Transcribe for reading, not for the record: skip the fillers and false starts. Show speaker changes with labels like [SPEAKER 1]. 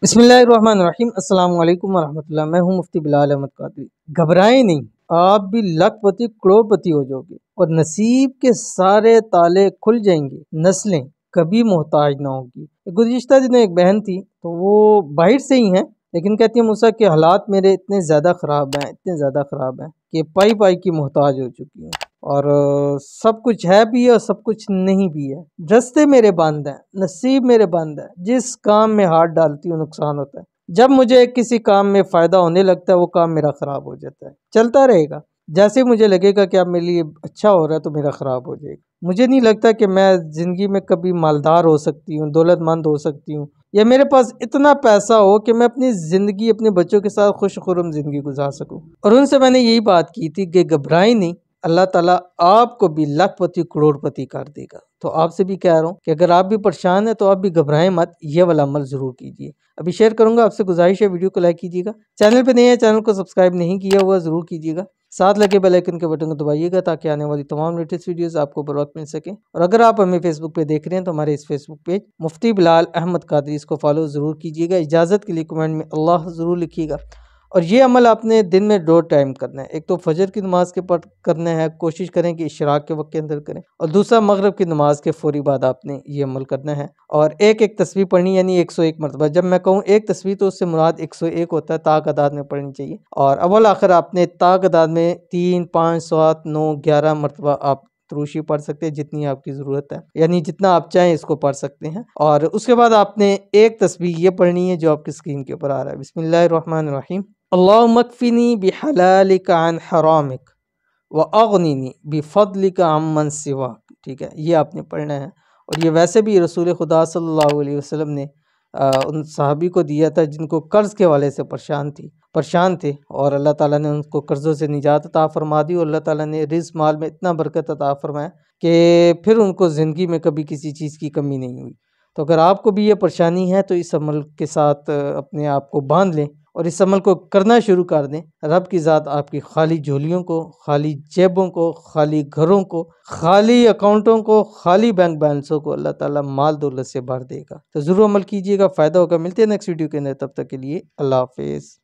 [SPEAKER 1] बिस्मिल्लाहिर्रहमानिर्रहीम। अस्सलाम वालेकुम वरहमतुल्लाह। मैं हूं मुफ्ती बिलाल अहमद कादरी। घबराएं नहीं, आप भी लखपति करोड़पति हो जाओगे और नसीब के सारे ताले खुल जाएंगे। नस्लें कभी मोहताज ना होगी। गुज़िश्ता दिनों एक बहन थी, तो वो बाहर से ही हैं, लेकिन कहती है मूसा के हालात मेरे इतने ज़्यादा ख़राब हैं, इतने ज़्यादा ख़राब हैं कि पाई पाई की मोहताज हो चुकी हूँ। और सब कुछ है भी और सब कुछ नहीं भी है। रास्ते मेरे बंद हैं, नसीब मेरे बंद है। जिस काम में हाथ डालती हूँ नुकसान होता है। जब मुझे किसी काम में फ़ायदा होने लगता है, वो काम मेरा ख़राब हो जाता है। चलता रहेगा, जैसे ही मुझे लगेगा कि अब मेरे लिए अच्छा हो रहा है तो मेरा ख़राब हो जाएगा। मुझे नहीं लगता कि मैं ज़िंदगी में कभी मालदार हो सकती हूँ, दौलतमंद हो सकती हूँ, या मेरे पास इतना पैसा हो कि मैं अपनी ज़िंदगी अपने बच्चों के साथ खुश खुर्रम ज़िंदगी गुजार सकूँ। और उनसे मैंने यही बात की थी कि घबराएं नहीं, अल्लाह ताला आपको भी लखपति करोड़पति कर देगा। तो आपसे भी कह रहा हूँ कि अगर आप भी परेशान हैं तो आप भी घबराएं मत, ये वाला अमल ज़रूर कीजिए। अभी शेयर करूंगा, आपसे गुजारिश है वीडियो को लाइक कीजिएगा। चैनल पे नए हैं, चैनल को सब्सक्राइब नहीं किया हुआ ज़रूर कीजिएगा। साथ लगे बेल आइकन के बटन को दबाइएगा ताकि आने वाली तमाम लेटेस्ट वीडियोस आपको बर वक्त मिल सके। और अगर आप हमें फेसबुक पे देख रहे हैं तो हमारे इस फेसबुक पेज मुफ्ती बिलाल अहमद कादरी, इसको फॉलो ज़रूर कीजिएगा। इजाज़त के लिए कमेंट में अल्लाह ज़रूर लिखिएगा। और ये अमल आपने दिन में 2 टाइम करना है। एक तो फजर की नमाज के पढ़ करना है, कोशिश करें कि इशराक के वक्त के अंदर करें। और दूसरा मगरिब की नमाज के फौरी बाद आपने ये अमल करना है। और एक एक तस्बीह पढ़नी, यानी 101 मरतबा। जब मैं कहूँ एक तस्बीह तो उससे मुराद 101 होता है, ताक अदाद में पढ़नी चाहिए। और अव्वल आखिर आपने ताक अदाद में 3, 5, 7, 9, 11 मरतबा आप तुरूशी पढ़ सकते हैं, जितनी आपकी ज़रूरत है, यानी जितना आप चाहें इसको पढ़ सकते हैं। और उसके बाद आपने एक तस्बीह ये पढ़नी है जो आपकी स्क्रीन के ऊपर आ रहा है। बिस्मिल्लाहिर्रहमानिर्रहीम। अल्लाहुम्मा अक्फिनी बिहलालिका अन हरामिक व अगनिनी बिफदलिका अम्मन सिवाक। ठीक है, ये आपने पढ़ना है। और ये वैसे भी रसूल खुदा सल्लल्लाहु अलैहि वसल्लम ने उन सहाबी को दिया था जिनको कर्ज़ के वाले से परेशान थे, और अल्लाह ताला ने उनको कर्ज़ों से निजात अता फरमा दी। और अल्लाह ताला ने रिज़्क़ माल में इतना बरकत अता फरमाया कि फिर उनको ज़िंदगी में कभी किसी चीज़ की कमी नहीं हुई। तो अगर आपको भी ये परेशानी है तो इस अमल के साथ अपने आप को बांध लें और इस अमल को करना शुरू कर दें। रब की ज़ात आपकी खाली झोलियों को, खाली जेबों को, खाली घरों को, खाली अकाउंटों को, खाली बैंक बैलेंसों को अल्लाह ताला माल दौलत से भर देगा। तो ज़रूर अमल कीजिएगा, फ़ायदा होगा। मिलते हैं नेक्स्ट वीडियो के अंदर, तब तक के लिए अल्लाह हाफ़िज़।